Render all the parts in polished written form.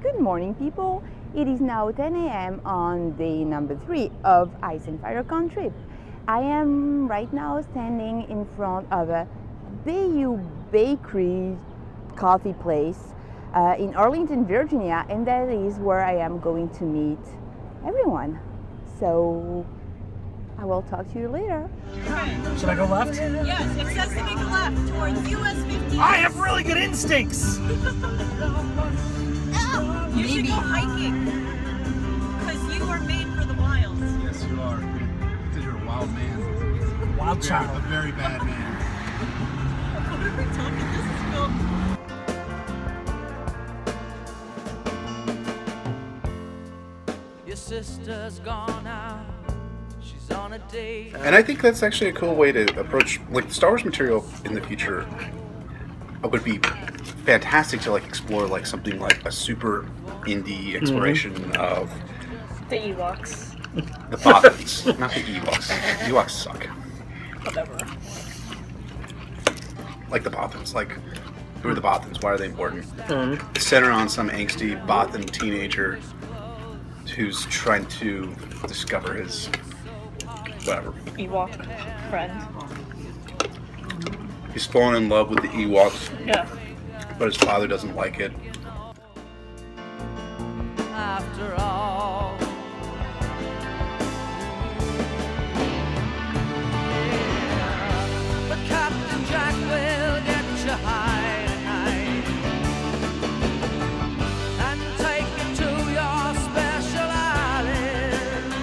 Good morning, people. It is now 10 a.m. on day number 3 of Ice and Fire Con trip. I am right now standing in front of a Bayou Bakery coffee place in Arlington, Virginia, and that is where I am going to meet everyone. So I will talk to you later. Should I go left? Yes, it says to make a left towards US 15. I have really good instincts! You should go hiking. Because you are made for the wild. Yes, you are. Because you're a wild man. Wild child. A very bad man. What are we talking? This is Phil. Your sister's gone out. She's on a date. And I think that's actually a cool way to approach, like, Star Wars material in the future would be fantastic to, like, explore, like, something like a super indie exploration of The Ewoks. the Bothans. Not the Ewoks. The Ewoks suck. Whatever. Like the Bothans. Like, who are the Bothans? Why are they important? Center on some angsty Bothan teenager who's trying to discover his whatever. Ewok friend. He's fallen in love with the Ewoks, Yeah. but his father doesn't like it. After all, but Captain Jack will get you high tonight and take you to your special island.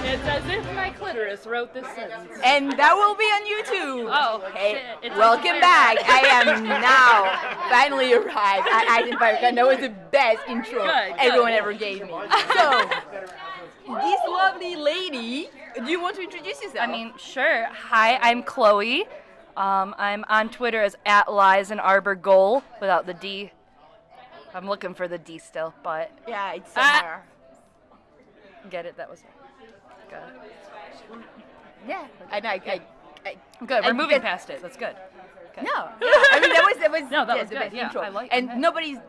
It's as if my clitoris wrote this sentence. And that will be on YouTube. Oh, hey, shit. It's welcome on back. fire. I am now finally arrived at Ice and Fire Con. That was the best intro Good, everyone good. ever gave me. So, this lovely lady, do you want to introduce yourself? I mean, sure. Hi, I'm Chloe. I'm on Twitter as @LiesandArborGoal without the D. I'm looking for the D still, but yeah, it's somewhere. get it. That was good. Yeah, I Good. We're And moving because- past it. That's good. Okay. No, I mean that was No, that yes, was the good. best Yeah, intro. I like and it.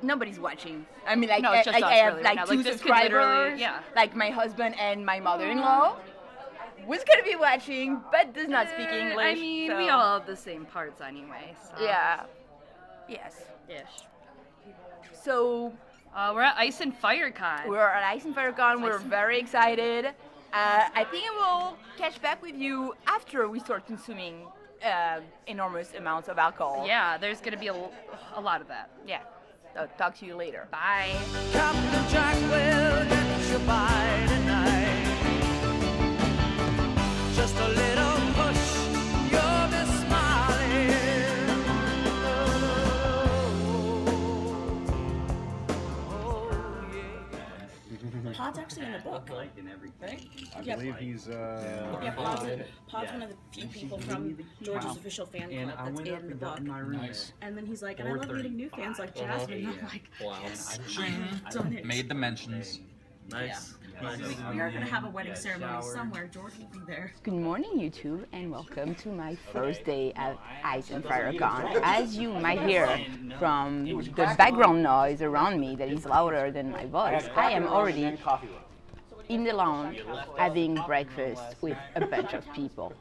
nobody's watching. I mean, like No, it's just us I have really like right now. 2 Like, this could literally- subscribers. yeah. Like my husband and my mother-in-law was gonna be watching, but does not speak English. I mean, so- we all have the same parts anyway. So. Yeah. Yes. Ish. So We're at Ice and Fire Con. we're at Ice and Fire Con. We're very excited. I think we'll catch back with you after we start consuming enormous amounts of alcohol. Yeah, there's gonna be a lot of that. Yeah. So talk to you later. Bye. Captain Jack will get you by tonight. Just a little push, you'll be smiling. Oh, yeah. Pod's actually in the book. Right? I believe he's, Yeah, Pod's one of the few people from George's official fan club that's in the book. Nice. And then he's like, and I love meeting new fans like Jasmine. And I'm like, yes, I have done it. Made the mentions. Nice. We are going to have a wedding ceremony somewhere. George will be there. Good morning, YouTube, and welcome to my first day at Ice and Fire Con. As you might hear from the background noise around me that is louder than my voice, I am already in the lounge having breakfast with a bunch of people.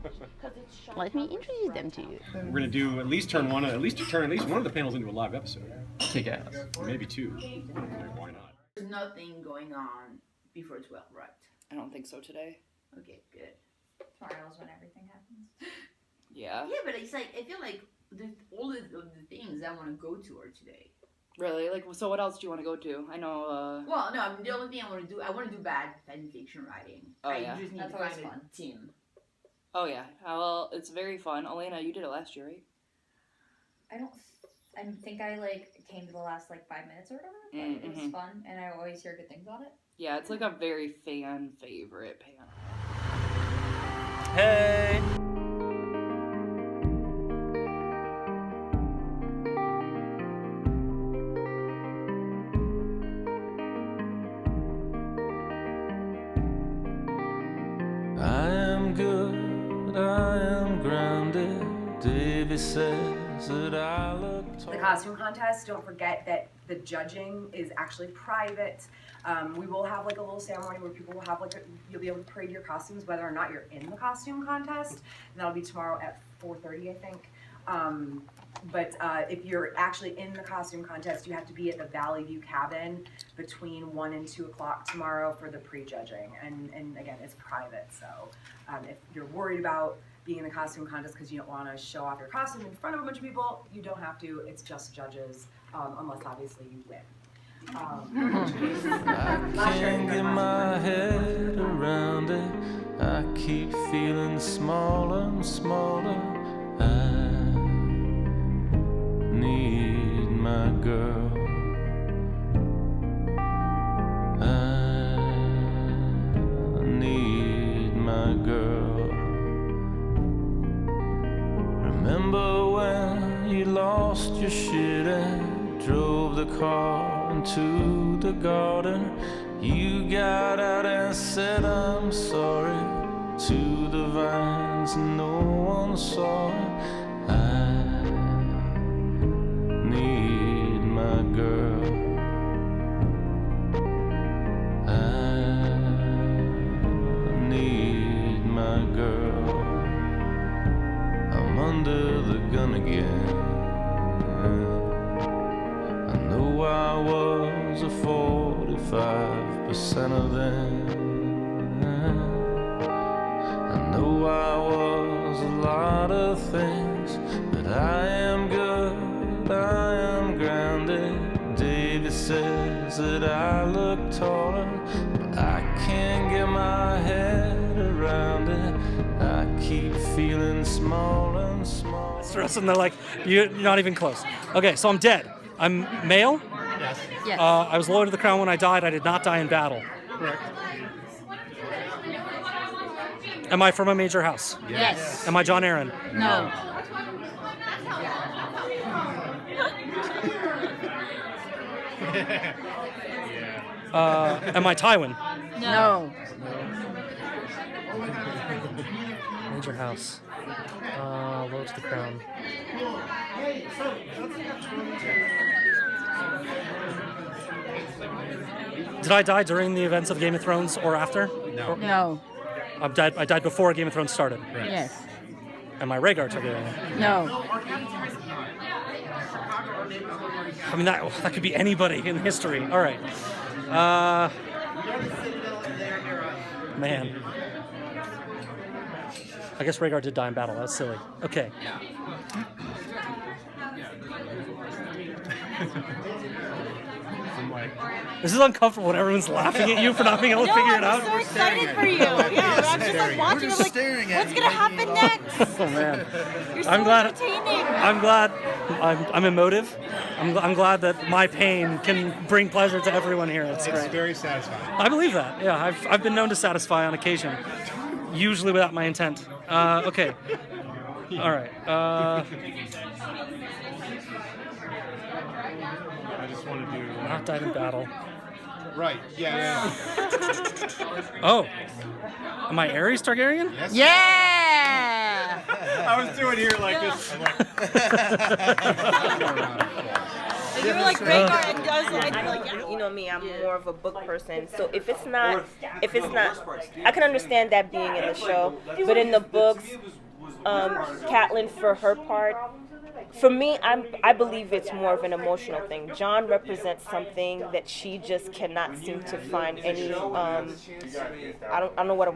Let me introduce them to you. We're gonna do at least turn one of the panels into a live episode. Kick ass. Or maybe 2. Why not? There's nothing going on before 12, right? I don't think so today. Okay, good. Tomorrow's when everything happens. Yeah. Yeah, but it's like, I feel like all the things I want to go to are today. Really? Like, so what else do you want to go to? I know, Well, no, I mean, the only thing I want to do bad fan fiction writing. Oh, I yeah. just need That's to always find fun. a team. oh yeah. Well, it's very fun. Elena, you did it last year, right? I think I came to the last 5 minutes or whatever, but it was fun, and I always hear good things on it. Yeah, it's like a very fan favorite panel. Hey! I am good, I am grounded. Davy says that I look The costume contest, don't forget that the judging is actually private. We will have like a little ceremony where people will have you'll be able to parade your costumes whether or not you're in the costume contest. And that'll be tomorrow at 4:30, I think. But if you're actually in the costume contest, you have to be at the Valley View Cabin between 1 and 2 o'clock tomorrow for the pre-judging. And again, it's private, so if you're worried about being in the costume contest because you don't want to show off your costume in front of a bunch of people, you don't have to. It's just judges, unless obviously you win. I can't get my head around it. I keep feeling smaller and smaller. I need my girl. I need my girl. Remember when you lost your shit and drove the car into the garden? You got out and said I'm sorry to the vines, no one saw it. I need my girl. I need my girl. I'm under the gun again. I know I was a 45% of them. I know I was a lot of things, but I am good, I am grounded. David says that I look taller, but I can't get my head around it. I keep feeling small and small. And they're like, you're not even close. Okay, so I'm dead. I'm male. Yes. Yes. I was loyal to the crown when I died. I did not die in battle. Correct. Am I from a major house? Yes. Am I John Aaron? No. Am I Tywin? No. Major house. Loyal to the crown. Did I die during the events of Game of Thrones or after? No. No. I died before Game of Thrones started. Yes. Am I Rhaegar Targaryen? No. I mean, that could be anybody in history. All right. Man. I guess Rhaegar did die in battle. That's silly. Okay. This is uncomfortable when everyone's laughing at you for not being able to figure it out. I'm so excited for you. Yeah, I'm just like watching. I'm like, what's gonna happen next? Oh man. You're so I'm glad. entertaining. I'm glad. I'm emotive. I'm glad that my pain can bring pleasure to everyone here. It's It's great. very satisfying. I believe that. Yeah, I've been known to satisfy on occasion, usually without my intent. Okay. All right. I just want to do. Not died in battle. Right. Yeah. Oh. Am I Aerys Targaryen? Yes. Yeah. I was doing here like this. I'm like, And you were like Rhaegar, and I was like, yeah. You know me, I'm more of a book person. So if it's not, I can understand that being in the show, but in the books, Catelyn, for her part, for me, I believe it's more of an emotional thing. Jon represents something that she just cannot seem to find any. I don't know what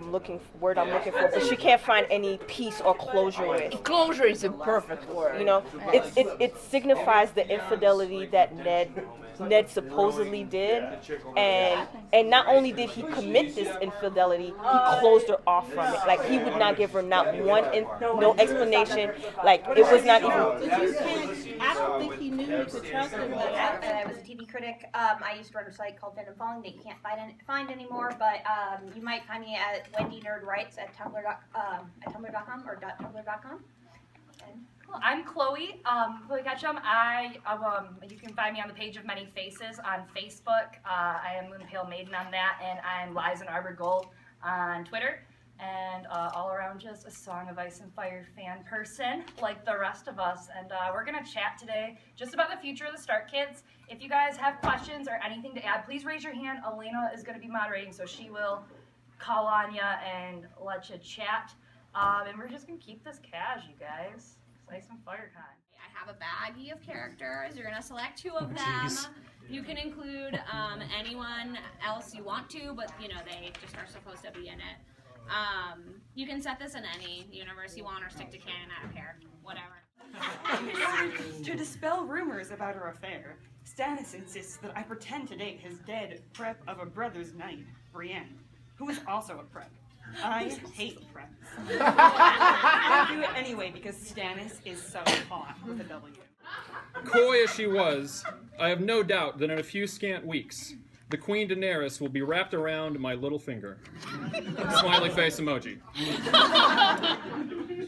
word I'm looking for, but she can't find any peace or closure with. Closure is a perfect word. You know, it signifies the infidelity that Ned supposedly did, and not only did he commit this infidelity, he closed her off from it. Like, he would not give her not no explanation. Like, it was not even. I don't think he knew you could trust him. I was a TV critic. I used to run a site called Fandom Falling that you can't find anymore, but you might find me at Wendy Nerd Writes at tumblr.com or .tumblr.com. Cool. I'm Chloe, Chloe Ketchum. You can find me on the Page of Many Faces on Facebook. I am Moon Pale Maiden on that, and I'm Lies in Arbor Gold on Twitter. and all around just a Song of Ice and Fire fan person like the rest of us. And we're gonna chat today just about the future of the Stark Kids. If you guys have questions or anything to add, please raise your hand. Elena is gonna be moderating, so she will call on you and let you chat. And we're just gonna keep this cash, you guys. It's Ice and Fire Con. I have a baggie of characters. You're gonna select 2 of them. You can include anyone else you want to, but you know, they just are supposed to be in it. You can set this in any universe you want or stick to canon, I don't care. Whatever. To dispel rumors about our affair, Stannis insists that I pretend to date his dead prep of a brother's knight, Brienne, who is also a prep. I hate preps. I do it anyway because Stannis is so hot with a W. Coy as she was, I have no doubt that in a few scant weeks, the Queen Daenerys will be wrapped around my little finger. Smiley face emoji.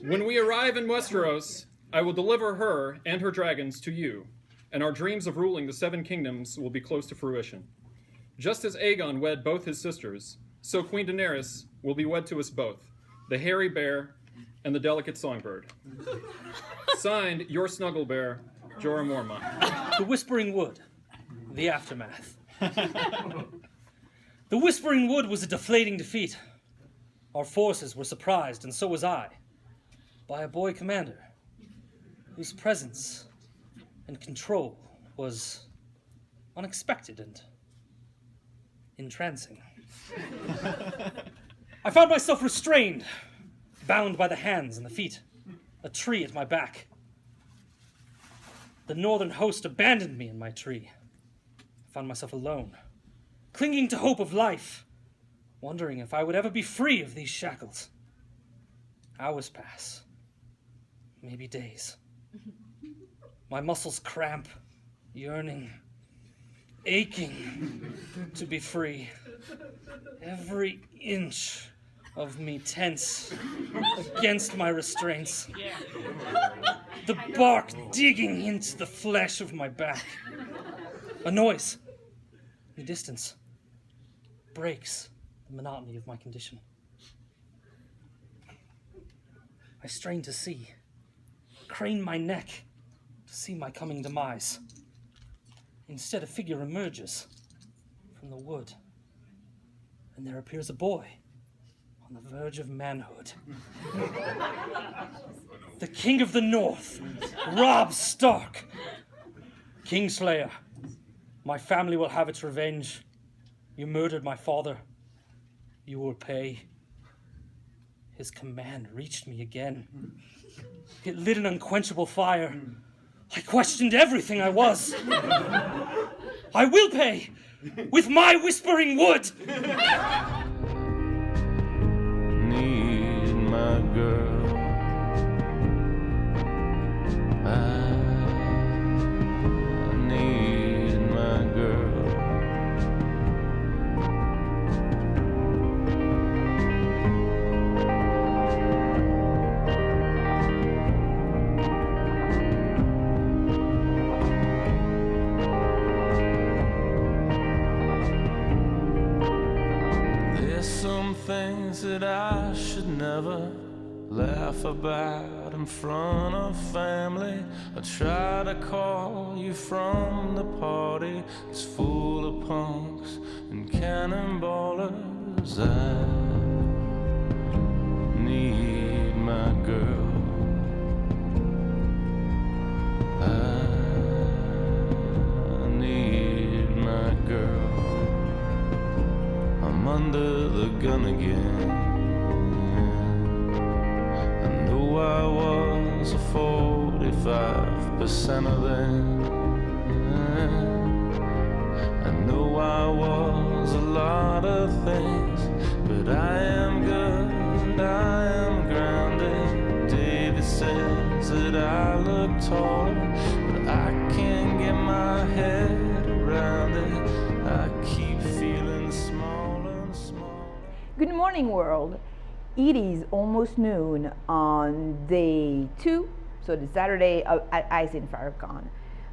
When we arrive in Westeros, I will deliver her and her dragons to you, and our dreams of ruling the 7 kingdoms will be close to fruition. Just as Aegon wed both his sisters, so Queen Daenerys will be wed to us both, the hairy bear and the delicate songbird. Signed, your snuggle bear, Jorah Mormont. The Whispering Wood, the aftermath. The Whispering Wood was a deflating defeat. Our forces were surprised, and so was I, by a boy commander whose presence and control was unexpected and entrancing. I found myself restrained, bound by the hands and the feet, a tree at my back. The northern host abandoned me in my tree. I found myself alone, clinging to hope of life, wondering if I would ever be free of these shackles. Hours pass, maybe days. My muscles cramp, yearning, aching to be free. Every inch of me tense against my restraints. The bark digging into the flesh of my back. A noise in the distance breaks the monotony of my condition. I strain to see, crane my neck to see my coming demise. Instead, a figure emerges from the wood, and there appears a boy on the verge of manhood. The King of the North, Robb Stark. Kingslayer, my family will have its revenge. You murdered my father. You will pay. His command reached me again. It lit an unquenchable fire. I questioned everything I was. I will pay with my Whispering Wood. Need my girl. I need my girl. Things that I should never laugh about in front of family. I try to call you from the party. It's full of punks and cannonballers. I need my girl. I need my girl. I'm under the gun again. I know I was a 45% of them. I know I was a lot of things, but I am good, I am grounded. David says that I look taller, but I can't get my head around it. I keep feeling smaller and smaller. Good morning, world. It is almost noon on day 2, so the Saturday at Ice and Fire Con.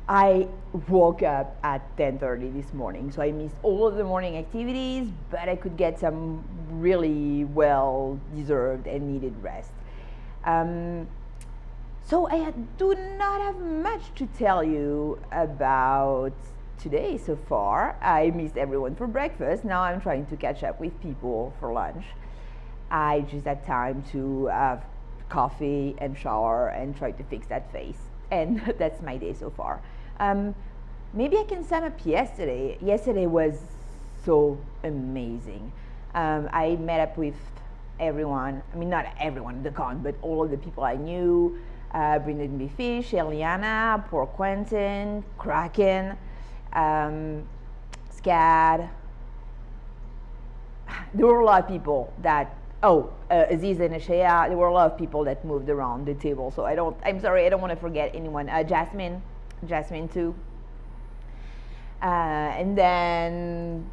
I woke up at 10:30 this morning, so I missed all of the morning activities, but I could get some really well-deserved and needed rest. So I do not have much to tell you about today so far. I missed everyone for breakfast. Now I'm trying to catch up with people for lunch. I just had time to have coffee and shower and try to fix that face. And that's my day so far. Maybe I can sum up yesterday. Yesterday was so amazing. I met up with everyone. I mean, not everyone at the con, but all of the people I knew. Brendan B. Fish, Eliana, Poor Quentin, Kraken, Scad. There were a lot of people that, Aziz and Ashea, there were a lot of people that moved around the table. So I'm sorry, I don't want to forget anyone. Jasmine too. And then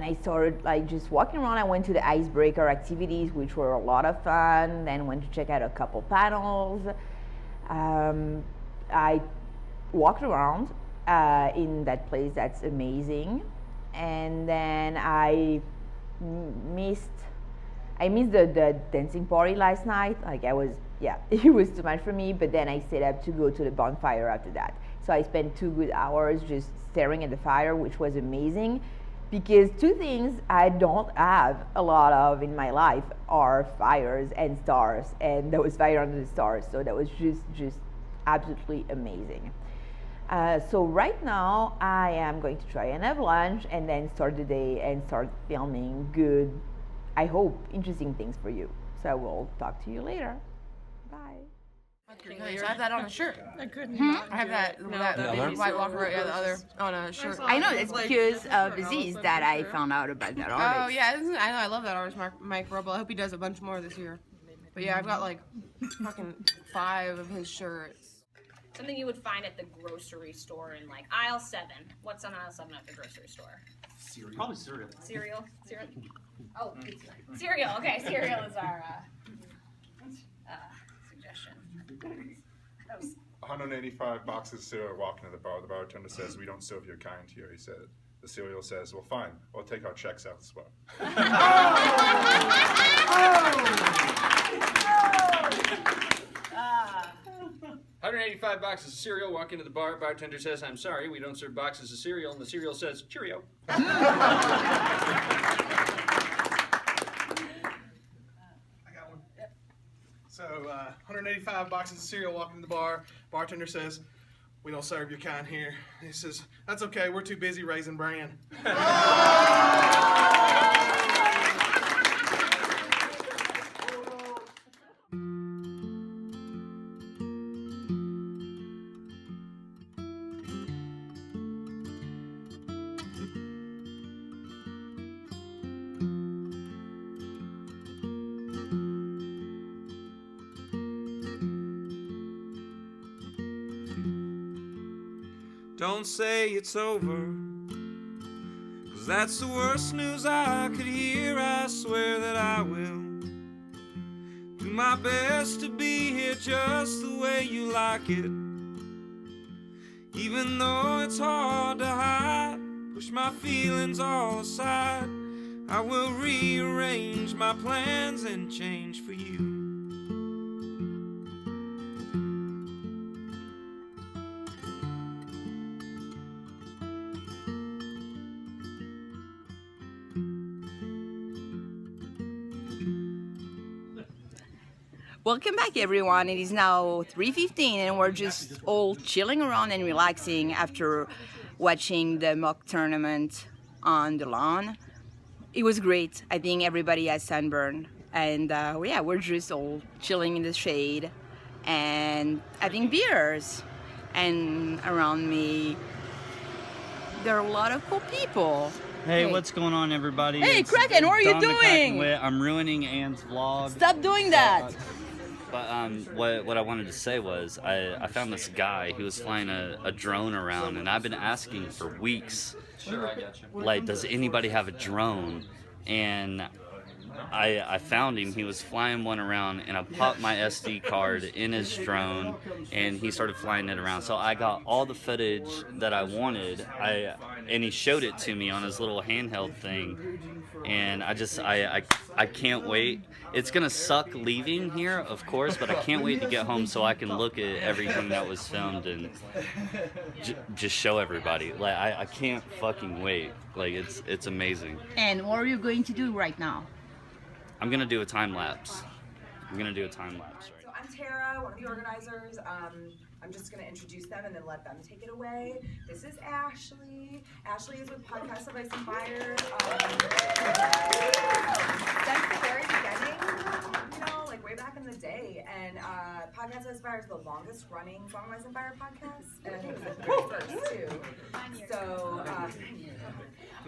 I started like just walking around. I went to the icebreaker activities, which were a lot of fun. Then went to check out a couple panels. I walked around in that place that's amazing. And then I missed the dancing party last night. Like it was too much for me, but then I stayed up to go to the bonfire after that. So I spent 2 good hours just staring at the fire, which was amazing. Because 2 things I don't have a lot of in my life are fires and stars, and there was fire under the stars, so that was just absolutely amazing. So right now I am going to try and have lunch and then start the day and start filming good, I hope, interesting things for you. So we'll talk to you later. Bye. I have that on a shirt. I couldn't. I have that White Walker, the other on a shirt. I know, it's because of Aziz that I found out about that artist. Oh yeah, I know. I love that artist, Mike Roble. I hope he does a bunch more this year. But yeah, I've got like fucking 5 of his shirts. Something you would find at the grocery store in like aisle 7. What's on aisle 7 at the grocery store? Cereal. Probably cereal. Cereal? Oh, cereal. Okay, cereal is our suggestion. 185 boxes of cereal walking to the bar. The bartender says, "We don't serve your kind here." He said. The cereal says, "Well, fine. We'll take our checks out as well." 185 boxes of cereal. Walk into the bar. Bartender says, "I'm sorry, we don't serve boxes of cereal." And the cereal says, "Cheerio." So, 185 boxes of cereal walking in the bar. Bartender says, "We don't serve your kind here." And he says, "That's okay, we're too busy raising bran." Don't say it's over, 'cause that's the worst news I could hear. I swear that I will do my best to be here just the way you like it. Even though it's hard to hide, push my feelings all aside. I will rearrange my plans and change for you. Welcome back, everyone. It is now 3:15 and we're just all chilling around and relaxing after watching the mock tournament on the lawn. It was great. I think everybody has sunburn, and we're just all chilling in the shade and having beers. And around me there are a lot of cool people. Hey, what's going on, everybody? Hey, It's Kraken, what are you Don the Kraken doing? Wit. I'm ruining Anne's vlog. Stop doing that! But what I wanted to say was I found this guy who was flying a drone around, and I've been asking for weeks. Sure, I got you. Like, does anybody have a drone? And I found him. He was flying one around, and I popped my SD card in his drone, and he started flying it around. So I got all the footage that I wanted. And he showed it to me on his little handheld thing, and I can't wait. It's gonna suck leaving here, of course, but I can't wait to get home so I can look at everything that was filmed and just show everybody. Like I can't fucking wait. Like it's amazing. And what are you going to do right now? I'm gonna do a time lapse. So I'm Tara, one of the organizers. I'm just going to introduce them and then let them take it away. This is Ashley. Ashley is with Podcast of Ice and Fire. Since the very beginning, you know, like way back in the day. And Podcast of Ice and Fire is the longest running Song of Ice and Fire podcast. And I think it was the very first, too. So,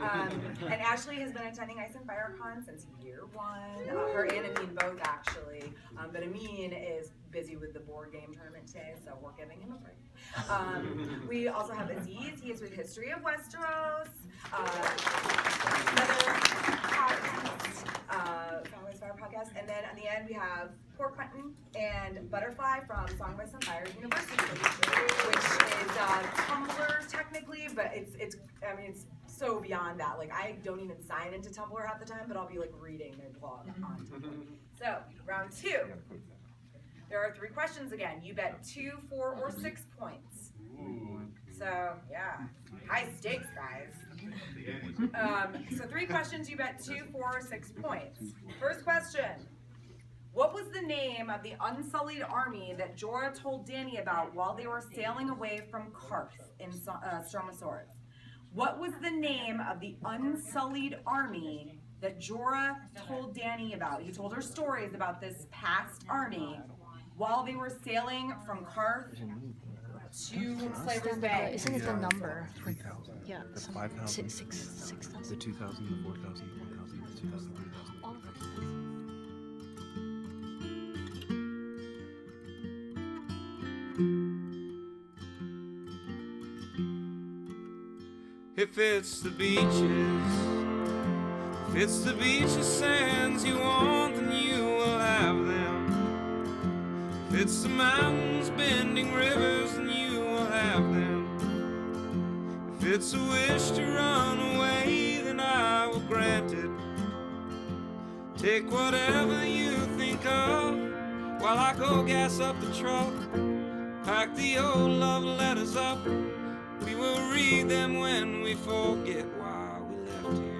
and Ashley has been attending Ice and Fire Con since year one. Her and Amin both, actually. But Amin is busy with the board game tournament today, so we're giving him a break. We also have Aziz. He is with History of Westeros. Another podcast, Song of Ice and Fire podcast. And then at the end, we have Pork Quentin and Butterfly from Song of Ice and Fire University, which is Tumblr technically, but it's so beyond that. Like, I don't even sign into Tumblr half the time, but I'll be like reading their blog on Tumblr. So, round 2. There are 3 questions again. You bet 2, 4, or 6 points. So, yeah, high stakes, guys. So 3 questions, you bet 2, 4, or 6 points. First question. What was the name of the unsullied army that Jorah told Dany about while they were sailing away from Karth in Storm of Swords? What was the name of the unsullied army that Jorah told Dany about? He told her stories about this past army while they were sailing from Karth to Slaver's Bay. Isn't it the number? 3,000. Yeah. The 5,000. 6,000. The 2,000, the 4,000, the 1,000, the 2,000, 3,000. All of it. If it's the beaches, if it's the beaches sands you want, then you will have them. If it's the mountains bending rivers, then you will have them. If it's a wish to run away, then I will grant it. Take whatever you think of while I go gas up the truck. Pack the old love letters up. We will read them when we forget why we left here.